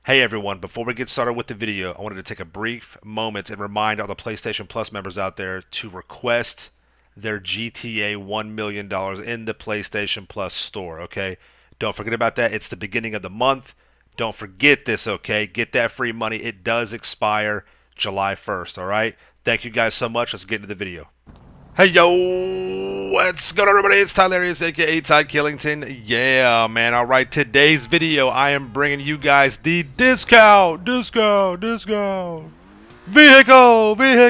Hey everyone, before we get started with the video, I wanted to take a brief moment and remind all the PlayStation Plus members out there to request their GTA $1 million in the PlayStation Plus store, okay? Don't forget about that. It's the beginning of the month. Don't forget this, okay? Get that free money. It does expire July 1st, all right? Thank you guys so much. Let's get into the video. Hey yo, what's going on everybody? It's Tylarious, aka Ty Killington. Yeah, man. Alright, today's video I am bringing you guys the discount vehicle pick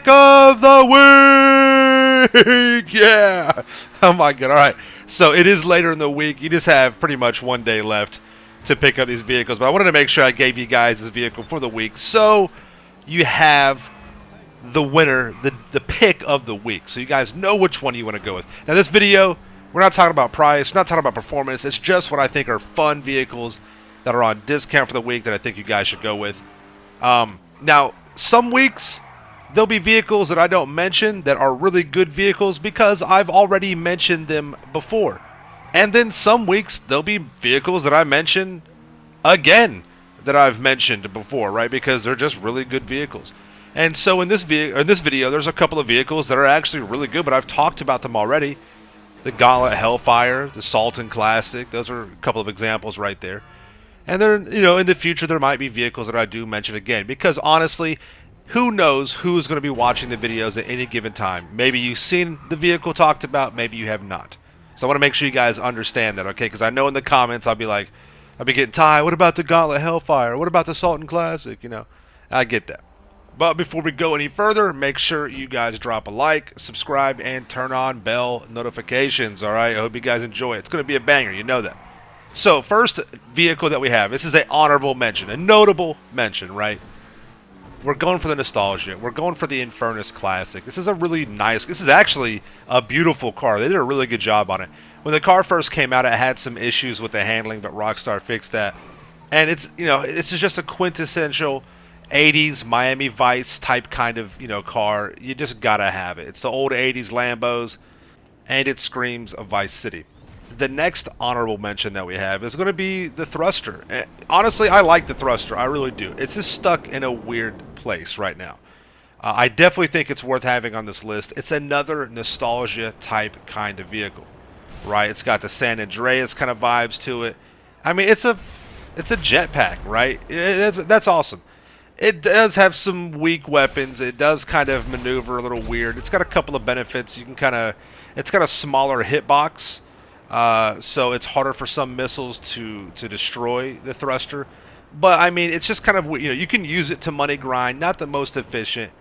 of the week. Yeah. Oh my god. Alright. So it is later in the week. You just have pretty much one day left to pick up these vehicles, but I wanted to make sure I gave you guys this vehicle for the week. So you have the winner, the pick of the week, so you guys know which one you want to go with. Now this video, we're not talking about price, we're not talking about performance, it's just what I think are fun vehicles that are on discount for the week that I think you guys should go with. Now some weeks there'll be vehicles that I don't mention that are really good vehicles because I've already mentioned them before, and then some weeks there'll be vehicles that I mention again that I've mentioned before, right? Because they're just really good vehicles. And so in this video, there's a couple of vehicles that are actually really good, but I've talked about them already. The Gauntlet Hellfire, the Sultan Classic, those are a couple of examples right there. And then, in the future, there might be vehicles that I do mention again, because honestly, who knows who's going to be watching the videos at any given time. Maybe you've seen the vehicle talked about, maybe you have not. So I want to make sure you guys understand that, okay? Because I know in the comments I'll be getting Ty, what about the Gauntlet Hellfire? What about the Sultan Classic? I get that. But before we go any further, make sure you guys drop a like, subscribe, and turn on bell notifications, alright? I hope you guys enjoy it. It's going to be a banger, you know that. So, first vehicle that we have, this is an honorable mention, a notable mention, right? We're going for the nostalgia. We're going for the Infernus Classic. This is this is actually a beautiful car. They did a really good job on it. When the car first came out, it had some issues with the handling, but Rockstar fixed that. And this is just a quintessential 80s Miami Vice type kind of, car. You just gotta have it. It's the old 80s Lambos, and it screams of Vice City. The next honorable mention that we have is going to be the Thruster. Honestly, I like the Thruster. I really do. It's just stuck in a weird place right now. I definitely think it's worth having on this list. It's another nostalgia type kind of vehicle, right? It's got the San Andreas kind of vibes to it. I mean, it's a jetpack, right? That's awesome. It does have some weak weapons. It does kind of maneuver a little weird. It's got a couple of benefits. It's got a smaller hitbox, so it's harder for some missiles to destroy the thruster. But I mean, it's just kind of, you can use it to money grind. Not the most efficient,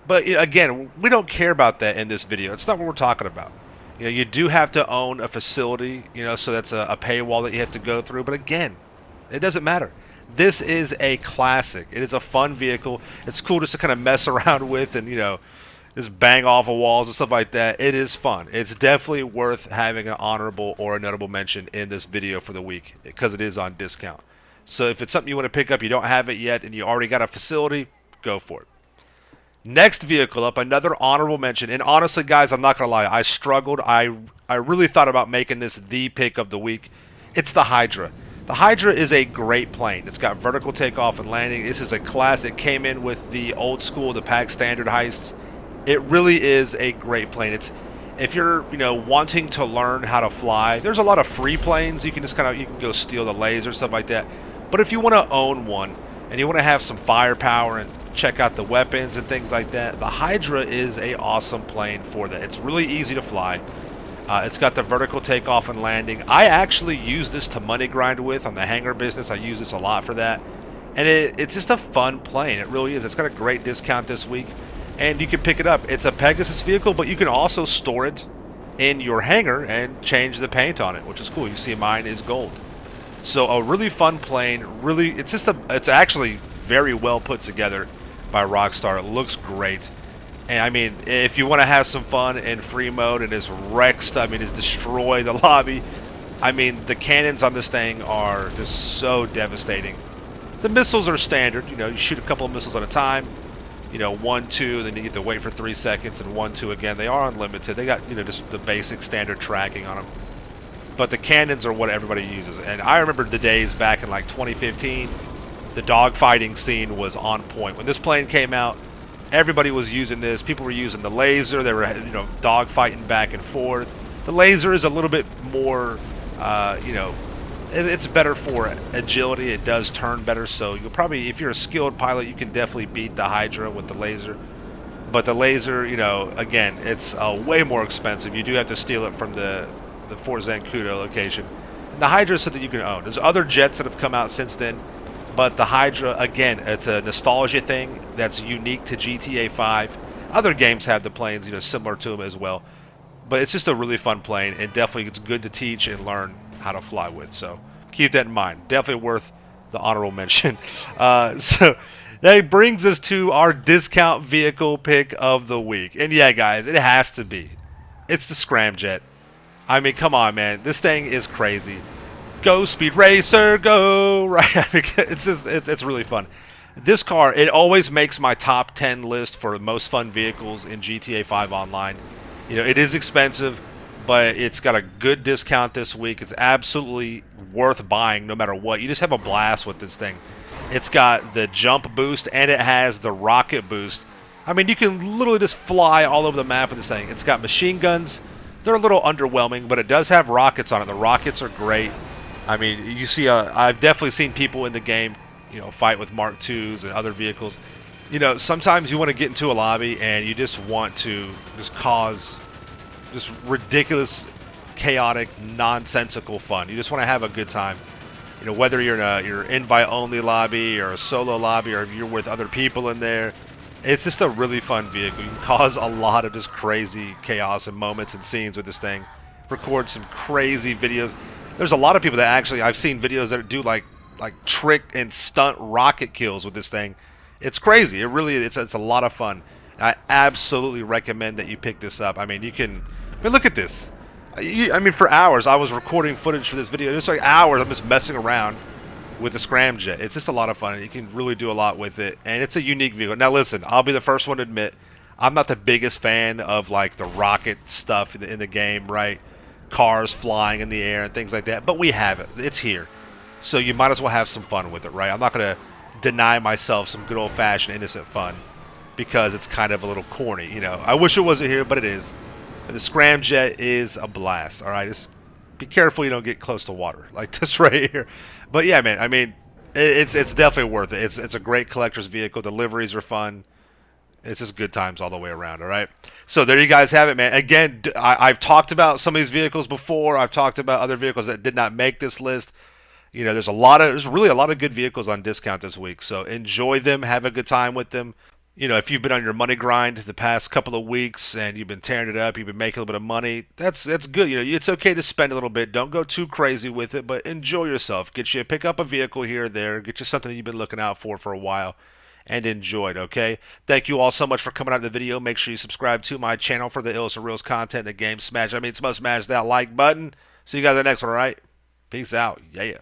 but again, we don't care about that in this video. It's not what we're talking about. You do have to own a facility, so that's a paywall that you have to go through. But again, it doesn't matter. This is a classic. It is a fun vehicle. It's cool just to kind of mess around with and, just bang off of walls and stuff like that. It is fun. It's definitely worth having an honorable or a notable mention in this video for the week because it is on discount. So if it's something you want to pick up, you don't have it yet, and you already got a facility, go for it. Next vehicle up, another honorable mention. And honestly, guys, I'm not going to lie. I struggled. I really thought about making this the pick of the week. It's the Hydra. The Hydra is a great plane. It's got vertical takeoff and landing. This is a class. It came in with the old school, the pack standard heists. It really is a great plane. If you're, wanting to learn how to fly, there's a lot of free planes. You can just you can go steal the laser, stuff like that. But if you want to own one and you want to have some firepower and check out the weapons and things like that, the Hydra is a awesome plane for that. It's really easy to fly. It's got the vertical takeoff and landing. I actually use this to money grind with on the hangar business. I use this a lot for that. And it's just a fun plane. It really is. It's got a great discount this week. And you can pick it up. It's a Pegasus vehicle, but you can also store it in your hangar and change the paint on it, which is cool. You see mine is gold. So a really fun plane. Really, it's actually very well put together by Rockstar. It looks great. And I mean, if you want to have some fun in free mode and just destroy the lobby, I mean, the cannons on this thing are just so devastating. The missiles are standard. You shoot a couple of missiles at a time. 1, 2, then you get to wait for 3 seconds, and 1, 2 again. They are unlimited. They got, just the basic standard tracking on them. but the cannons are what everybody uses. And I remember the days back in like 2015, the dogfighting scene was on point. When this plane came out, everybody was using this. People were using the laser. They were, dogfighting back and forth. The laser is a little bit more, it's better for agility. It does turn better, so you'll probably, if you're a skilled pilot, you can definitely beat the Hydra with the laser. But the laser, again, it's way more expensive. You do have to steal it from the Fort Zancudo location. And the Hydra is something you can own. There's other jets that have come out since then, but the Hydra, again, it's a nostalgia thing that's unique to GTA 5. Other games have the planes, similar to them as well. But it's just a really fun plane, and definitely it's good to teach and learn how to fly with. So keep that in mind. Definitely worth the honorable mention. So that brings us to our discount vehicle pick of the week. And yeah, guys, it has to be. It's the Scramjet. I mean, come on, man. This thing is crazy. Go, Speed Racer, go! Right? I mean, it's really fun. This car, it always makes my top 10 list for the most fun vehicles in GTA 5 Online. It is expensive, but it's got a good discount this week. It's absolutely worth buying no matter what. You just have a blast with this thing. It's got the jump boost, and it has the rocket boost. I mean, you can literally just fly all over the map with this thing. It's got machine guns. They're a little underwhelming, but it does have rockets on it. The rockets are great. I mean, you see, I've definitely seen people in the game, fight with Mark IIs and other vehicles. Sometimes you want to get into a lobby and you just want to just cause just ridiculous, chaotic, nonsensical fun. You just want to have a good time. Whether you're in your invite-only lobby or a solo lobby, or if you're with other people in there, it's just a really fun vehicle. You can cause a lot of just crazy chaos and moments and scenes with this thing. Record some crazy videos. There's a lot of people that actually, I've seen videos that do like trick and stunt rocket kills with this thing. It's crazy. It really it's a lot of fun. I absolutely recommend that you pick this up. I mean, look at this. For hours I was recording footage for this video. Just like hours I'm just messing around with the Scramjet. It's just a lot of fun. You can really do a lot with it, and it's a unique vehicle. Now listen, I'll be the first one to admit I'm not the biggest fan of like the rocket stuff in the game, right? Cars flying in the air and things like that, but we have it. It's here. So you might as well have some fun with it, right? I'm not going to deny myself some good old-fashioned innocent fun because it's kind of a little corny, I wish it wasn't here, but it is. And the Scramjet is a blast, all right? Just be careful you don't get close to water like this right here. But yeah, man, I mean, it's definitely worth it. It's a great collector's vehicle. Deliveries are fun. It's just good times all the way around, all right? So there you guys have it, man. Again, I've talked about some of these vehicles before. I've talked about other vehicles that did not make this list. There's really a lot of good vehicles on discount this week. So enjoy them, have a good time with them. If you've been on your money grind the past couple of weeks and you've been tearing it up, you've been making a little bit of money, that's good. It's okay to spend a little bit. Don't go too crazy with it, but enjoy yourself. Pick up a vehicle here or there. Get you something that you've been looking out for a while, and enjoy it, okay? Thank you all so much for coming out of the video. Make sure you subscribe to my channel for the illest and realest content in the game. Smash that like button. See you guys in the next one, all right? Peace out. Yeah.